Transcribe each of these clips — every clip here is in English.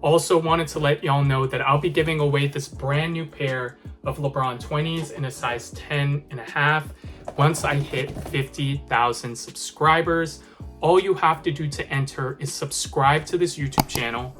Also wanted to let y'all know that I'll be giving away this brand new pair of LeBron 20s in a size 10.5 once I hit 50,000 subscribers. All you have to do to enter is subscribe to this YouTube channel,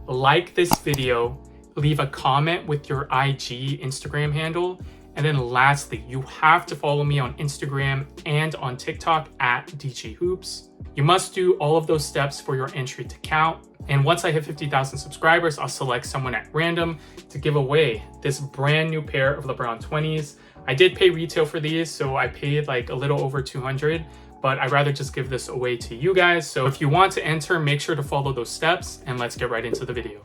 like this video, leave a comment with your IG Instagram handle, and then lastly, you have to follow me on Instagram and on TikTok at DG Hoops. You must do all of those steps for your entry to count. And once I hit 50,000 subscribers, I'll select someone at random to give away this brand new pair of LeBron 20s. I did pay retail for these, so I paid like a little over 200, but I'd rather just give this away to you guys. So if you want to enter, make sure to follow those steps, and let's get right into the video.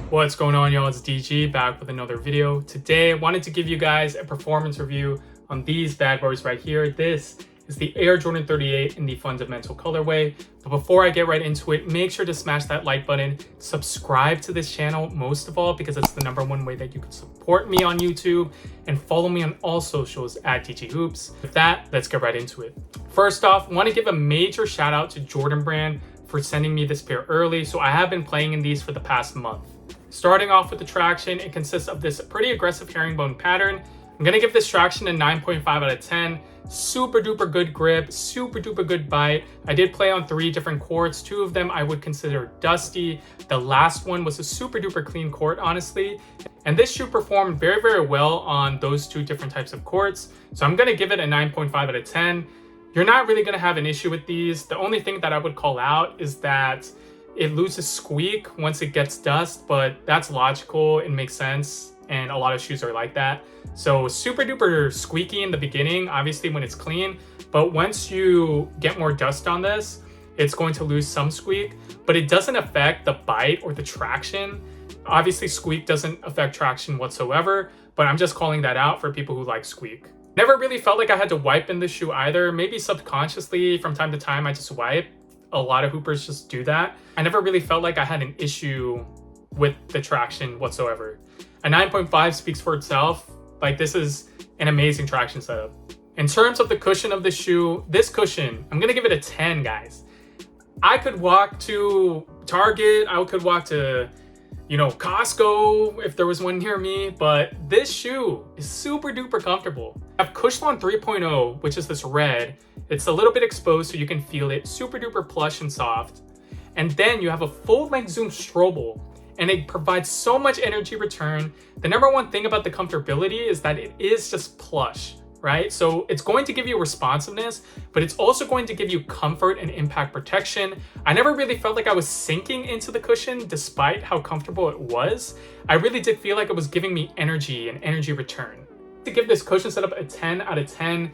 What's going on, y'all? It's DG back with another video. Today I wanted to give you guys a performance review on these bad boys right here. This is the Air Jordan 38 in the fundamental colorway. But before I get right into it, make sure to smash that like button, subscribe to this channel most of all, because it's the #1 way that you can support me on YouTube, and follow me on all socials at DG Hoops. With that, let's get right into it. First off, I want to give a major shout out to Jordan Brand for sending me this pair early. So I have been playing in these for the past month. Starting off with the traction, it consists of this pretty aggressive herringbone pattern. I'm gonna give this traction a 9.5 out of 10. Super duper good grip, super duper good bite. I did play on 3 different courts. 2 of them I would consider dusty. The last one was a super duper clean court, honestly. And this shoe performed very, very well on those 2 different types of courts. So I'm gonna give it a 9.5 out of 10. You're not really gonna have an issue with these. The only thing that I would call out is that it loses squeak once it gets dust, but that's logical. It makes sense, and a lot of shoes are like that. So super duper squeaky in the beginning, obviously when it's clean, but once you get more dust on this, it's going to lose some squeak, but it doesn't affect the bite or the traction. Obviously squeak doesn't affect traction whatsoever, but I'm just calling that out for people who like squeak. Never really felt like I had to wipe in this shoe either. Maybe subconsciously from time to time I just wipe. A lot of hoopers just do that. I never really felt like I had an issue with the traction whatsoever. A 9.5 speaks for itself. Like, this is an amazing traction setup. In terms of the cushion of the shoe, this cushion, I'm gonna give it a 10, guys. I could walk to Target, I could walk to, Costco if there was one near me, but this shoe is super duper comfortable. I have Cushlon 3.0, which is this red. It's a little bit exposed so you can feel it, super duper plush and soft. And then you have a full length zoom strobel, and it provides so much energy return. The #1 thing about the comfortability is that it is just plush, right? So it's going to give you responsiveness, but it's also going to give you comfort and impact protection. I never really felt like I was sinking into the cushion despite how comfortable it was. I really did feel like it was giving me energy and energy return. To give this cushion setup a 10 out of 10,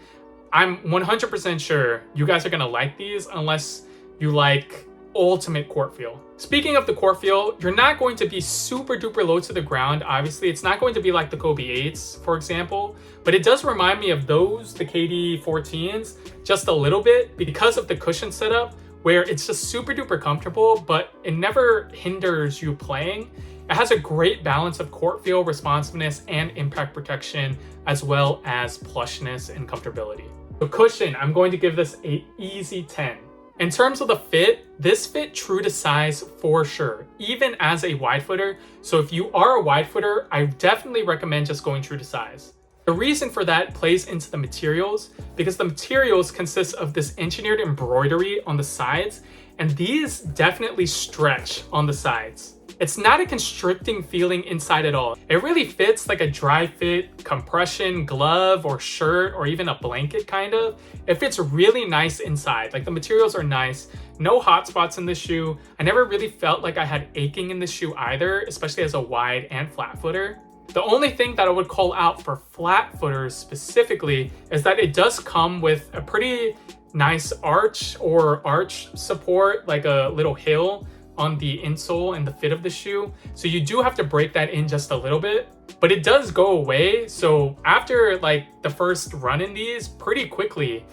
I'm 100% sure you guys are gonna like these unless you like ultimate court feel. Speaking of the court feel, you're not going to be super duper low to the ground. Obviously, it's not going to be like the Kobe 8s, for example, but it does remind me of those, the KD 14s, just a little bit because of the cushion setup, where it's just super duper comfortable, but it never hinders you playing. It has a great balance of court feel, responsiveness, and impact protection, as well as plushness and comfortability. The cushion, I'm going to give this an easy 10. In terms of the fit, this fit true to size for sure, even as a wide footer. So if you are a wide footer, I definitely recommend just going true to size. The reason for that plays into the materials, because the materials consist of this engineered embroidery on the sides, and these definitely stretch on the sides. It's not a constricting feeling inside at all. It really fits like a dry fit compression glove or shirt or even a blanket kind of. It fits really nice inside. Like the materials are nice. No hot spots in the shoe. I never really felt like I had aching in the shoe either, especially as a wide and flat footer. The only thing that I would call out for flat footers specifically is that it does come with a pretty nice arch or arch support, like a little heel on the insole and the fit of the shoe. So you do have to break that in just a little bit, but it does go away. So after like the first run in these, pretty quickly,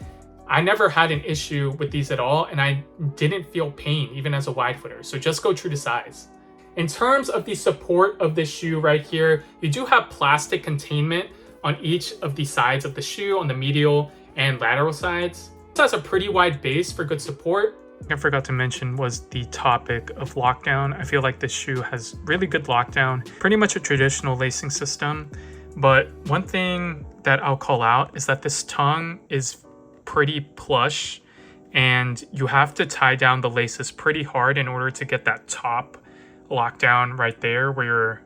I never had an issue with these at all, and I didn't feel pain even as a wide footer. So just go true to size. In terms of the support of this shoe right here, you do have plastic containment on each of the sides of the shoe, on the medial and lateral sides. This has a pretty wide base for good support. I forgot to mention was the topic of lockdown. I feel like this shoe has really good lockdown, pretty much a traditional lacing system. But one thing that I'll call out is that this tongue is pretty plush, and you have to tie down the laces pretty hard in order to get that top lockdown right there where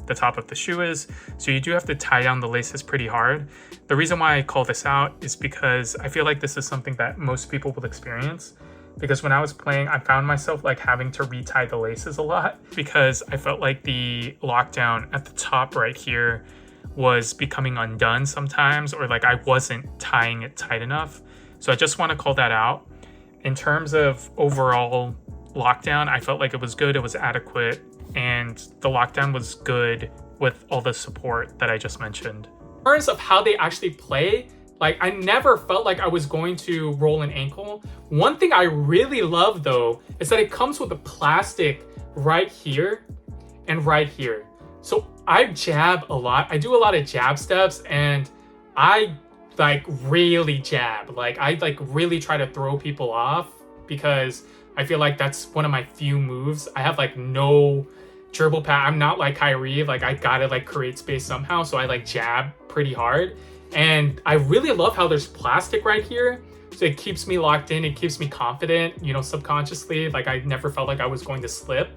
the top of the shoe is. So you do have to tie down the laces pretty hard. The reason why I call this out is because I feel like this is something that most people will experience. Because when I was playing, I found myself like having to retie the laces a lot because I felt like the lockdown at the top right here was becoming undone sometimes, or like I wasn't tying it tight enough. So I just want to call that out. In terms of overall lockdown, I felt like it was good, it was adequate, and the lockdown was good with all the support that I just mentioned. In terms of how they actually play, like I never felt like I was going to roll an ankle. One thing I really love though is that it comes with a plastic right here and right here. So I jab a lot. I do a lot of jab steps, and I like really jab. Like I like really try to throw people off because I feel like that's one of my few moves. I have like no dribble pass. I'm not like Kyrie. Like I gotta like create space somehow. So I like jab pretty hard. And I really love how there's plastic right here. So it keeps me locked in. It keeps me confident, subconsciously. Like I never felt like I was going to slip.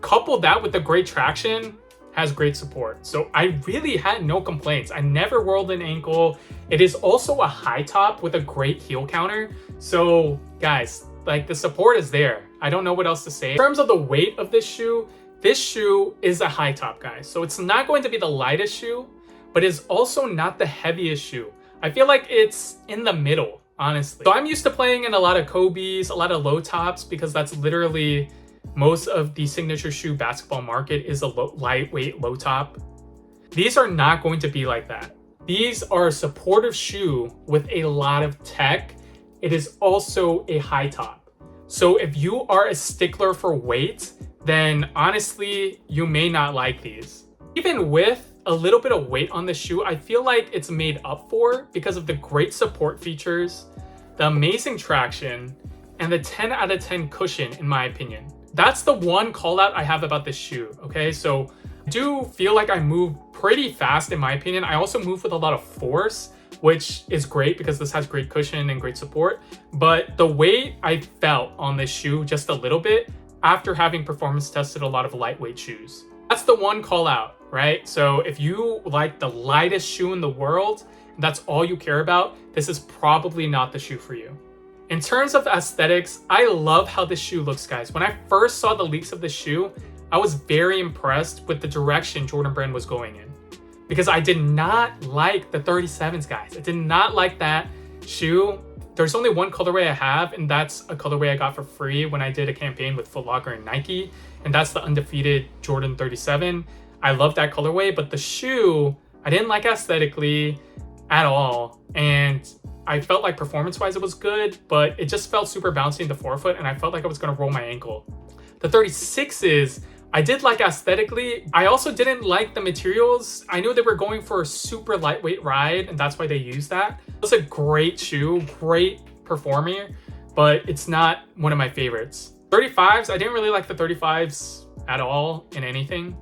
Couple that with the great traction, has great support. So I really had no complaints. I never rolled an ankle. It is also a high top with a great heel counter. So guys, like the support is there. I don't know what else to say. In terms of the weight of this shoe is a high top, guys. So it's not going to be the lightest shoe, but it's also not the heaviest shoe. I feel like it's in the middle, honestly. So I'm used to playing in a lot of Kobe's, a lot of low tops, because that's literally most of the signature shoe basketball market is a lightweight low top. These are not going to be like that. These are a supportive shoe with a lot of tech. It is also a high top. So if you are a stickler for weight, then honestly, you may not like these. Even with a little bit of weight on the shoe, I feel like it's made up for because of the great support features, the amazing traction, and the 10 out of 10 cushion, in my opinion. That's the one call out I have about this shoe, okay? So I do feel like I move pretty fast, in my opinion. I also move with a lot of force, which is great because this has great cushion and great support. But the weight I felt on this shoe just a little bit after having performance tested a lot of lightweight shoes. That's the one call out, right? So if you like the lightest shoe in the world, and that's all you care about, this is probably not the shoe for you. In terms of aesthetics, I love how this shoe looks, guys. When I first saw the leaks of this shoe, I was very impressed with the direction Jordan Brand was going in. Because I did not like the 37s, guys. I did not like that shoe. There's only one colorway I have, and that's a colorway I got for free when I did a campaign with Foot Locker and Nike, and that's the undefeated Jordan 37. I love that colorway, but the shoe I didn't like aesthetically at all, and I felt like performance-wise it was good, but it just felt super bouncy in the forefoot, and I felt like I was gonna roll my ankle. The 36s, I did like aesthetically. I also didn't like the materials. I knew they were going for a super lightweight ride, and that's why they used that. It was a great shoe, great performer, but it's not one of my favorites. 35s, I didn't really like the 35s at all in anything.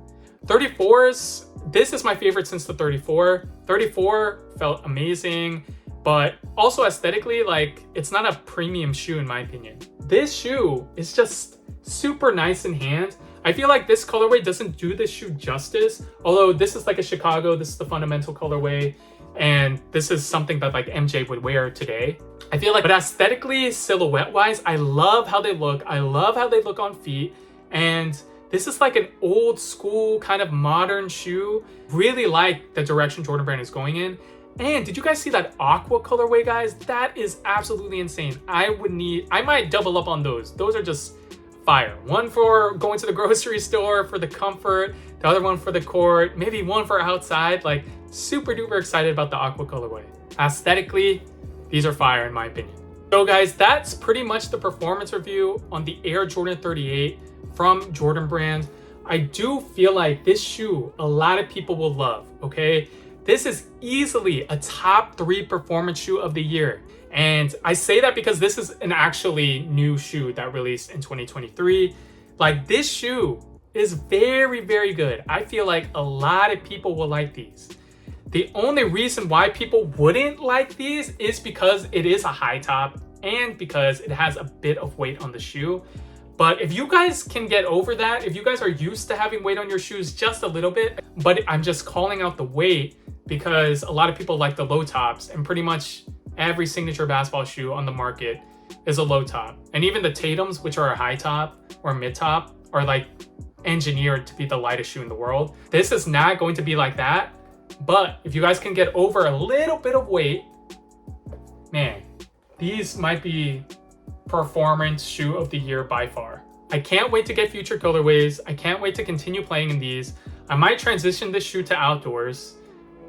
34s, this is my favorite since the 34. 34 felt amazing, but also aesthetically, like, it's not a premium shoe in my opinion. This shoe is just super nice in hand. I feel like this colorway doesn't do this shoe justice, although this is like a Chicago, this is the fundamental colorway, and this is something that like MJ would wear today. I feel like, but aesthetically, silhouette wise, I love how they look. I love how they look on feet, and this is like an old school kind of modern shoe. Really like the direction Jordan Brand is going in. And did you guys see that aqua colorway, guys? That is absolutely insane. I might double up on those. Those are just fire. One for going to the grocery store for the comfort, the other one for the court, maybe one for outside. Like, super duper excited about the aqua colorway. Aesthetically, these are fire in my opinion. So guys, that's pretty much the performance review on the Air Jordan 38 from Jordan Brand. I do feel like this shoe a lot of people will love, okay? This is easily a top 3 performance shoe of the year. And I say that because this is an actually new shoe that released in 2023. Like, this shoe is very, very good. I feel like a lot of people will like these. The only reason why people wouldn't like these is because it is a high top and because it has a bit of weight on the shoe. But if you guys can get over that, if you guys are used to having weight on your shoes just a little bit, but I'm just calling out the weight because a lot of people like the low tops, and pretty much every signature basketball shoe on the market is a low top. And even the Tatums, which are a high top or mid top, are like engineered to be the lightest shoe in the world. This is not going to be like that. But if you guys can get over a little bit of weight, man, these might be performance shoe of the year by far. I can't wait to get future colorways. I can't wait to continue playing in these. I might transition this shoe to outdoors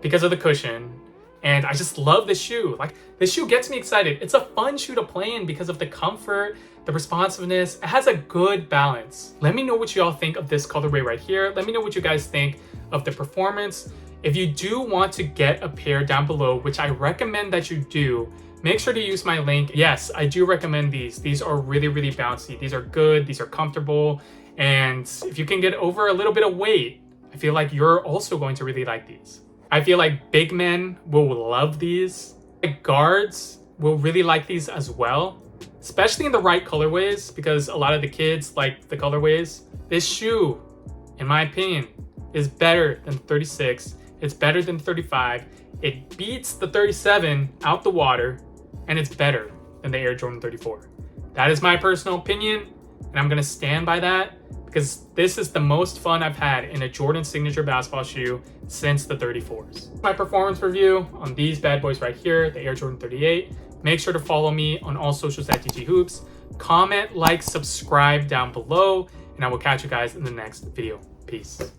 because of the cushion. And I just love this shoe. Like, this shoe gets me excited. It's a fun shoe to play in because of the comfort, the responsiveness. It has a good balance. Let me know what you all think of this colorway right here. Let me know what you guys think of the performance. If you do want to get a pair down below, which I recommend that you do, make sure to use my link. Yes, I do recommend these. These are really, really bouncy. These are good. These are comfortable. And if you can get over a little bit of weight, I feel like you're also going to really like these. I feel like big men will love these. Like, guards will really like these as well, especially in the right colorways, because a lot of the kids like the colorways. This shoe, in my opinion, is better than 36. It's better than 35. It beats the 37 out the water, and it's better than the Air Jordan 34. That is my personal opinion, and I'm gonna stand by that because this is the most fun I've had in a Jordan signature basketball shoe since the 34s. My performance review on these bad boys right here, the Air Jordan 38. Make sure to follow me on all socials at DG Hoops. Comment, like, subscribe down below, and I will catch you guys in the next video. Peace.